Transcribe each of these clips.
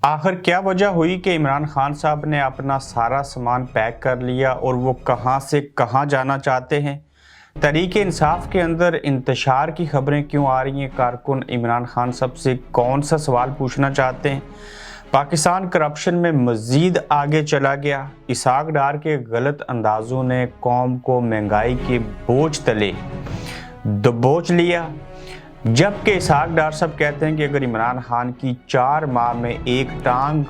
आखिर क्या वजह हुई कि इमरान खान साहब ने अपना सारा सामान पैक कर लिया और वो कहां से कहां जाना चाहते हैं? तहरीक-ए इंसाफ के अंदर इंतशार की खबरें क्यों आ रही हैं? कारकुन इमरान खान साहब से कौन सा सवाल पूछना चाहते हैं? पाकिस्तान करप्शन में मज़ीद आगे चला गया। इसहाक डार के गलत अंदाज़ों ने कौम को महंगाई के बोझ तले दबोच लिया। जबकि इसहाक डार साहब कहते हैं कि अगर इमरान खान की 4 माह में एक टांग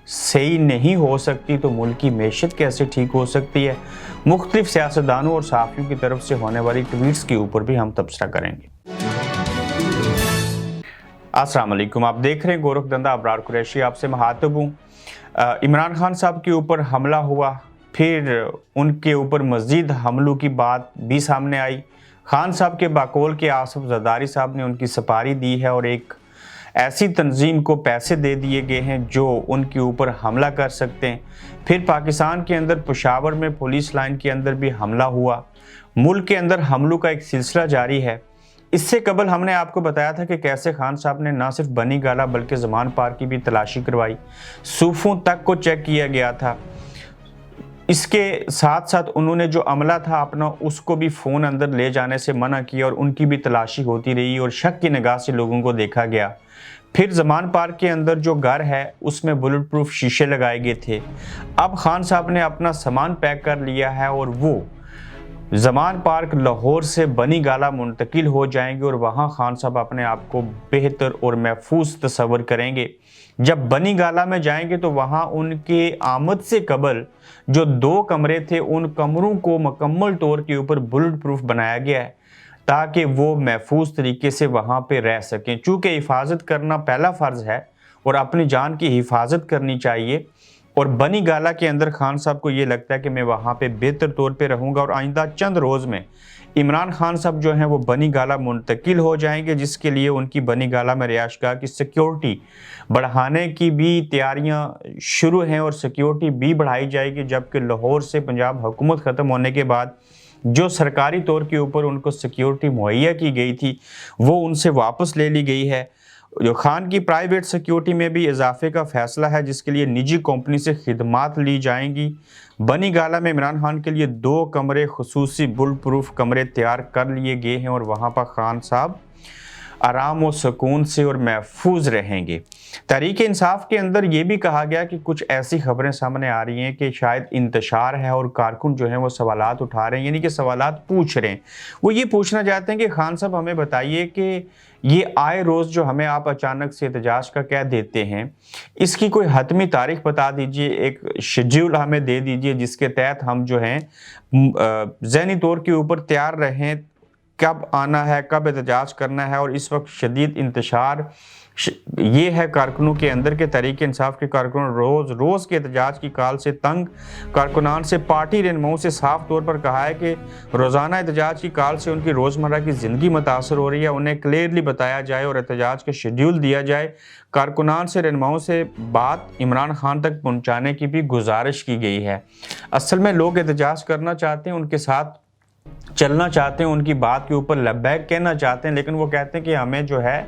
सही नहीं हो सकती तो मुल्क की मैशत कैसे ठीक हो सकती है। मुख्तलिफ सियासतदानों और सहाफ़ियों की तरफ से होने वाली ट्वीट्स के ऊपर भी हम तबसरा करेंगे। अस्सलाम वालेकुम, आप देख रहे हैं गोरखधंधा। अबरार कुरैशी आपसे मुखातिब हूँ। इमरान खान साहब के ऊपर हमला हुआ, फिर उनके ऊपर मज़ीद हमलों की बात भी सामने आई। खान साहब के बाकौल के आसिफ जरदारी साहब ने उनकी सपारी दी है और एक ऐसी तंजीम को पैसे दे दिए गए हैं जो उनके ऊपर हमला कर सकते हैं। फिर पाकिस्तान के अंदर पेशावर में पुलिस लाइन के अंदर भी हमला हुआ। मुल्क के अंदर हमलों का एक सिलसिला जारी है। इससे कबल हमने आपको बताया था कि कैसे खान साहब ने ना सिर्फ बनी गाला बल्कि ज़मान पार्क की भी तलाशी करवाई, सूफों तक को चेक किया गया था। इसके साथ साथ उन्होंने जो अमला था अपना, उसको भी फ़ोन अंदर ले जाने से मना किया और उनकी भी तलाशी होती रही और शक की निगाह से लोगों को देखा गया। फिर ज़मान पार्क के अंदर जो घर है उसमें बुलेट प्रूफ शीशे लगाए गए थे। अब खान साहब ने अपना सामान पैक कर लिया है और वो ज़मान पार्क लाहौर से बनी गाला मुंतकिल हो जाएंगे और वहाँ खान साहब अपने आप को बेहतर और महफूज तस्वर करेंगे। जब बनी गाला में जाएंगे तो वहाँ उनके आमद से कबल जो 2 कमरे थे उन कमरों को मुकम्मल तौर के ऊपर बुलेट प्रूफ बनाया गया है ताकि वो महफूज तरीके से वहाँ पे रह सकें। चूँकि हिफाजत करना पहला फ़र्ज़ है और अपनी जान की हिफाजत करनी चाहिए। और बनी गाला के अंदर खान साहब को ये लगता है कि मैं वहाँ पे बेहतर तौर पे रहूँगा और आइंदा चंद रोज़ में इमरान खान साहब जो हैं वो बनी गाला मुंतकिल हो जाएंगे, जिसके लिए उनकी बनी गाला में रिहाइशगाह की सिक्योरिटी बढ़ाने की भी तैयारियाँ शुरू हैं और सिक्योरिटी भी बढ़ाई जाएगी। जबकि लाहौर से पंजाब हुकूमत ख़त्म होने के बाद जो सरकारी तौर के ऊपर उनको सिक्योरिटी मुहैया की गई थी वो उनसे वापस ले ली गई है। जो खान की प्राइवेट सिक्योरिटी में भी इजाफे का फैसला है, जिसके लिए निजी कंपनी से खिदमात ली जाएंगी। बनी गाला में इमरान खान के लिए 2 कमरे खुसूसी बुलेट प्रूफ कमरे तैयार कर लिए गए हैं और वहाँ पर खान साहब आराम और सुकून से और महफूज रहेंगे। तहरीक इंसाफ के अंदर ये भी कहा गया कि कुछ ऐसी खबरें सामने आ रही हैं कि शायद इंतशार है और कारकुन जो हैं वो सवालात उठा रहे हैं, यानी कि सवालात पूछ रहे हैं। वो ये पूछना चाहते हैं कि खान साहब हमें बताइए कि ये आए रोज़ जो हमें आप अचानक से एहतजाज का कह देते हैं, इसकी कोई हतमी तारीख बता दीजिए, एक शेड्यूल हमें दे दीजिए जिसके तहत हम जो हैं ज़हनी तौर के ऊपर तैयार रहें, कब आना है, कब एहतजाज करना है। और इस वक्त शदीद इंतशार ये है कारकुनों के अंदर के तहरीक इंसाफ के कारकुन रोज़ के एहतजाज की काल से तंग। कारकुनान से पार्टी रहनुमाओं से साफ तौर पर कहा है कि रोज़ाना एहतजाज की काल से उनकी रोज़मर्रा की ज़िंदगी मुतासर हो रही है, उन्हें क्लियरली बताया जाए और एहतजाज का शेड्यूल दिया जाए। कारकुनान से रहनुमाओं से बात इमरान खान तक पहुँचाने की भी गुजारिश की गई है। असल में लोग एहतजाज करना चाहते हैं, उनके साथ चलना चाहते हैं, उनकी बात के ऊपर लब्बैक कहना चाहते हैं, लेकिन वो कहते हैं कि हमें जो है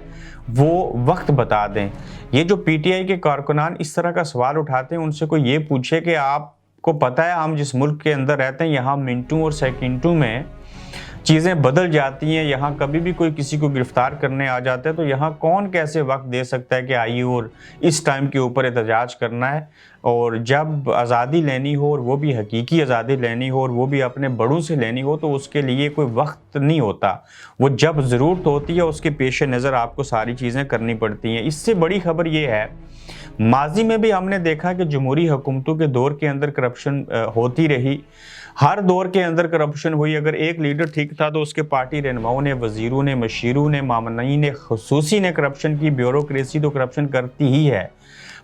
वो वक्त बता दें। ये जो पीटीआई के कारकुनान इस तरह का सवाल उठाते हैं, उनसे कोई ये पूछे कि आपको पता है हम जिस मुल्क के अंदर रहते हैं यहाँ मिनटों और सेकंडों में चीज़ें बदल जाती हैं, यहाँ कभी भी कोई किसी को गिरफ्तार करने आ जाता है, तो यहाँ कौन कैसे वक्त दे सकता है कि आइए और इस टाइम के ऊपर एहतजाज करना है। और जब आज़ादी लेनी हो और वो भी हकीकी आज़ादी लेनी हो और वो भी अपने बड़ों से लेनी हो तो उसके लिए कोई वक्त नहीं होता, वो जब ज़रूरत होती है उसके पेश नज़र आपको सारी चीज़ें करनी पड़ती हैं। इससे बड़ी खबर ये है, माजी में भी हमने देखा कि जमहूरी हुकूमतों के दौर के अंदर करप्शन होती रही, हर दौर के अंदर करप्शन हुई। अगर एक लीडर ठीक था तो उसके पार्टी रहनुमाओं ने, वजीरों ने, मशीरों ने, मामनीन ने, खसूसी ने करप्शन की। ब्यूरोक्रेसी तो करप्शन करती ही है,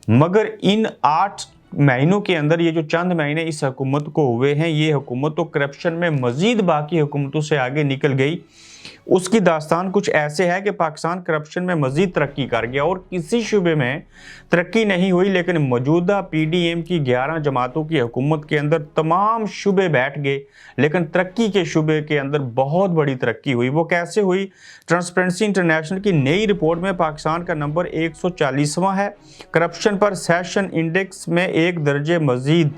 मगर इन 8 महीनों के अंदर ये जो चंद महीने इस हुकूमत को हुए हैं, ये हुकूमत तो करप्शन में मजीद बाकी हुकूमतों से आगे निकल गई। उसकी दास्तान कुछ ऐसे है कि पाकिस्तान करप्शन में मजीद तरक्की कर गया और किसी शुबे में तरक्की नहीं हुई, लेकिन मौजूदा PDM की 11 जमातों की हुकूमत के अंदर तमाम शुबे बैठ गए, लेकिन तरक्की के शुबे के अंदर बहुत बड़ी तरक्की हुई। वो कैसे हुई? ट्रांसपेरेंसी इंटरनेशनल की नई रिपोर्ट में पाकिस्तान का नंबर 140वां है। करप्शन पर सेशन इंडेक्स में 1 दर्जे मजीद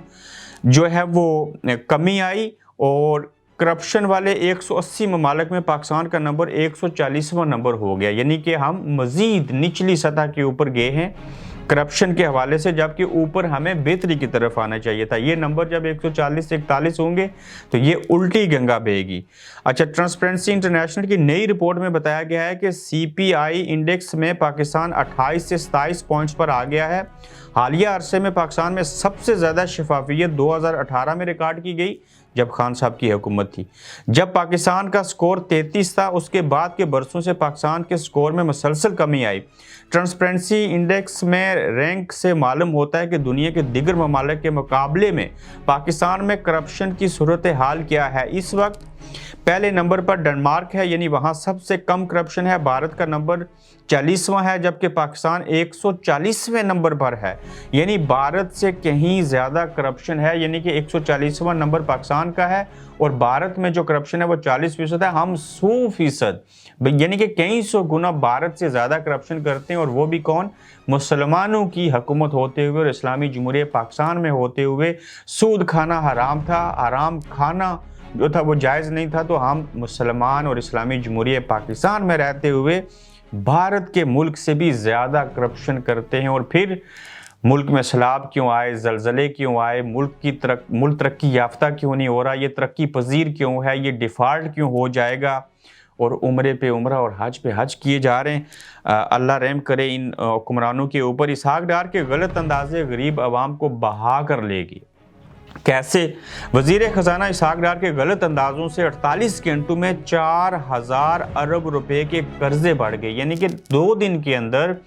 जो है वो कमी आई और करप्शन वाले 180 ममालिक में पाकिस्तान का नंबर 140वां नंबर हो गया, यानी कि हम मज़ीद निचली सतह के ऊपर गए हैं करप्शन के हवाले से, जबकि ऊपर हमें बेहतरी की तरफ आना चाहिए था। ये नंबर जब 140 से 41 होंगे तो ये उल्टी गंगा बहेगी। अच्छा, ट्रांसपेरेंसी इंटरनेशनल की नई रिपोर्ट में बताया गया है कि CPI इंडेक्स में पाकिस्तान 28 से 27 पॉइंट्स पर आ गया है। हालिया अरसे में पाकिस्तान में सबसे ज़्यादा शफाफियत 2018 में रिकॉर्ड की गई, जब खान साहब की हुकूमत थी, जब पाकिस्तान का स्कोर 33 था। उसके बाद के बरसों से पाकिस्तान के स्कोर में मुसलसल कमी आई। ट्रांसपेरेंसी इंडेक्स में रैंक से मालूम होता है कि दुनिया के दिगर ममालिक के मुकाबले में पाकिस्तान में करप्शन की सूरत हाल क्या है। इस वक्त पहले नंबर पर डेनमार्क है, यानी वहाँ सबसे कम करप्शन है। भारत का नंबर 40वां है, जबकि पाकिस्तान 140वें नंबर पर है, यानी भारत से कहीं ज़्यादा करप्शन है। यानी कि 140वां नंबर पाकिस्तान का है और भारत में जो करप्शन है वो 40% है, हम 100%, यानी कि कई सौ गुना भारत से ज़्यादा करप्शन करते हैं। और वो भी कौन? मुसलमानों की हुकूमत होते हुए और इस्लामी जमहूरियत पाकिस्तान में होते हुए। सूद खाना हराम था, हराम खाना जो था वो जायज़ नहीं था, तो हम मुसलमान और इस्लामी जमहूरियत पाकिस्तान में रहते हुए भारत के मुल्क से भी ज़्यादा करप्शन करते हैं। और फिर मुल्क में सैलाब क्यों आए, ज़लज़ले क्यों आए, मुल्क तरक्की याफ्ता क्यों नहीं हो रहा, ये तरक्की पजीर क्यों है, ये डिफ़ॉल्ट क्यों हो जाएगा, और उम्रे पे उम्रा और हज पे हज किए जा रहे हैं। अल्लाह रहम करे इन हुक्मरानों के ऊपर। इसहाक डार के गलत अंदाजे गरीब आवाम को बहा कर लेगी। कैसे? वज़ीर ख़जाना इसहाक डार के गलत अंदाज़ों से 48 घंटों में 4000 अरब रुपए के कर्जे बढ़ गए, यानी कि 2 दिन के अंदर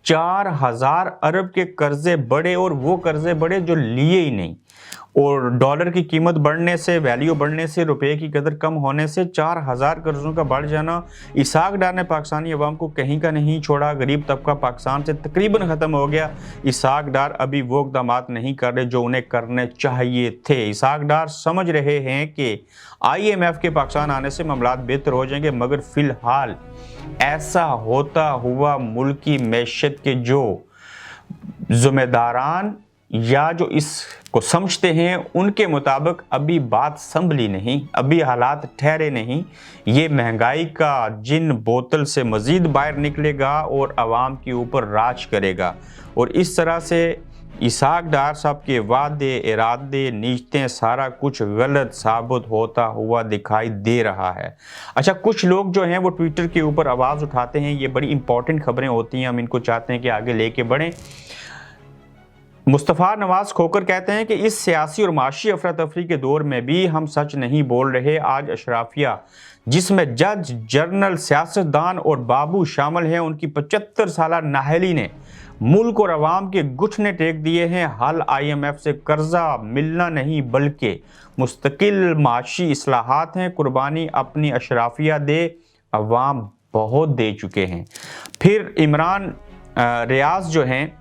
4000 अरब के कर्जे बढ़े, और वो कर्जे बढ़े जो लिए ही नहीं। और डॉलर की कीमत बढ़ने से, वैल्यू बढ़ने से, रुपए की कदर कम होने से 4000 कर्जों का बढ़ जाना। इसहाक डार ने पाकिस्तानी अवाम को कहीं का नहीं छोड़ा। गरीब तबका पाकिस्तान से तकरीबन ख़त्म हो गया। इसहाक डार अभी वो इक़दामात नहीं कर रहे जो उन्हें करने चाहिए थे। इसहाक डार समझ रहे हैं कि IMF के पाकिस्तान आने से मामलात बेहतर हो जाएंगे, मगर फ़िलहाल ऐसा होता हुआ मुल्क की मैशत के जो ज़िम्मेदारान या जो इसको समझते हैं उनके मुताबिक अभी बात संभली नहीं, अभी हालात ठहरे नहीं। ये महंगाई का जिन बोतल से मज़ीद बाहर निकलेगा और आवाम के ऊपर राज करेगा। और इस तरह से इसहाक डार साहब के वादे, इरादे, नीयतें, सारा कुछ गलत साबित होता हुआ दिखाई दे रहा है। अच्छा, कुछ लोग जो हैं वो ट्विटर के ऊपर आवाज़ उठाते हैं। ये बड़ी इंपॉर्टेंट खबरें होती हैं, हम इनको चाहते हैं कि आगे लेके बढ़ें। मुस्तफ़ा नवाज खोकर कहते हैं कि इस सियासी और माशी अफरा तफरी के दौर में भी हम सच नहीं बोल रहे। आज अशराफिया, जिसमें जज, जर्नल, सियासतदान और बाबू शामिल हैं, उनकी 75 साला नाहली ने मुल्क और अवाम के घुटने टेक दिए हैं। हल IMF से कर्जा मिलना नहीं बल्कि मुस्तकिल माशी इस्लाहात हैं। कुर्बानी अपनी अशराफिया दे, अवाम बहुत दे चुके हैं। फिर इमरान रियाज जो हैं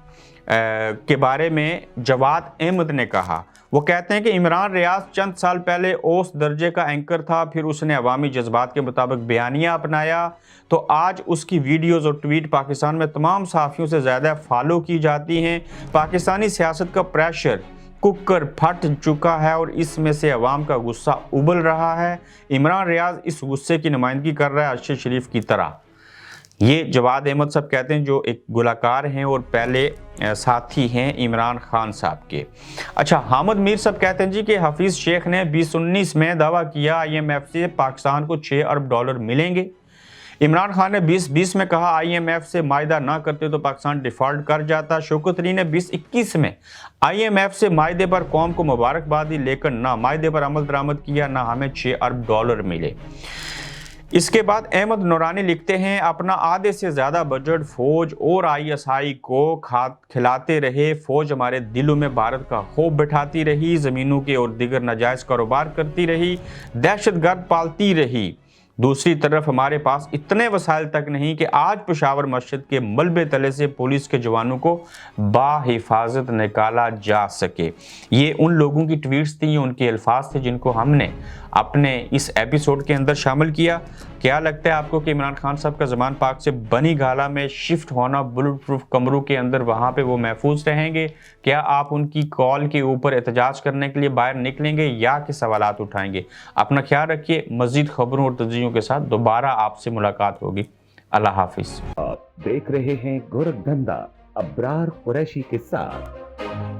के बारे में जवाद अहमद ने कहा, वो कहते हैं कि इमरान रियाज चंद साल पहले औस दर्जे का एंकर था, फिर उसने अवामी जज्बात के मुताबिक बयानिया अपनाया, तो आज उसकी वीडियोस और ट्वीट पाकिस्तान में तमाम सहाफ़ियों से ज़्यादा फॉलो की जाती हैं। पाकिस्तानी सियासत का प्रेशर कुकर फट चुका है और इसमें से अवाम का गुस्सा उबल रहा है। इमरान रियाज इस गुस्से की नुमाइंदगी कर रहा है अरशद शरीफ की तरह। ये जवाद अहमद साहब कहते हैं, जो एक गुलाकार हैं और पहले साथी हैं इमरान खान साहब के। अच्छा, हामिद मीर साहब कहते हैं जी कि हफीज़ शेख ने 2019 में दावा किया IMF से पाकिस्तान को 6 अरब डॉलर मिलेंगे। इमरान खान ने 2020 में कहा IMF से मायदा ना करते तो पाकिस्तान डिफ़ॉल्ट कर जाता। शौकत अली ने 2021 में IMF से मायदे पर कौम को मुबारकबाद दी, लेकिन ना मायदे पर अमल दरामद किया, ना हमें 6 अरब डॉलर मिले। इसके बाद अहमद नूरानी लिखते हैं, अपना आधे से ज़्यादा बजट फ़ौज और ISI को खिलाते रहे। फ़ौज हमारे दिलों में भारत का खौफ बैठाती रही, ज़मीनों के और दिगर नाजायज़ कारोबार करती रही, दहशतगर्द पालती रही, दूसरी तरफ हमारे पास इतने वसाइल तक नहीं कि आज पेशावर मस्जिद के मलबे तले से पुलिस के जवानों को बाहिफाजत निकाला जा सके। ये उन लोगों की ट्वीट्स थी, ये उनके अल्फाज थे जिनको हमने अपने इस एपिसोड के अंदर शामिल किया। क्या लगता है आपको कि इमरान खान साहब का ज़मान पाक से बनी गाला में शिफ्ट होना, बुलेट प्रूफ कमरों के अंदर वहाँ पे वो महफूज रहेंगे? क्या आप उनकी कॉल के ऊपर एहतजाज करने के लिए बाहर निकलेंगे या कि सवालात उठाएंगे? अपना ख्याल रखिए। मज़ीद खबरों और तजज़ियों के साथ दोबारा आपसे मुलाकात होगी। अल्लाह हाफिज़। आप देख रहे हैं गोरखधंधा अब्रार कुरैशी के साथ।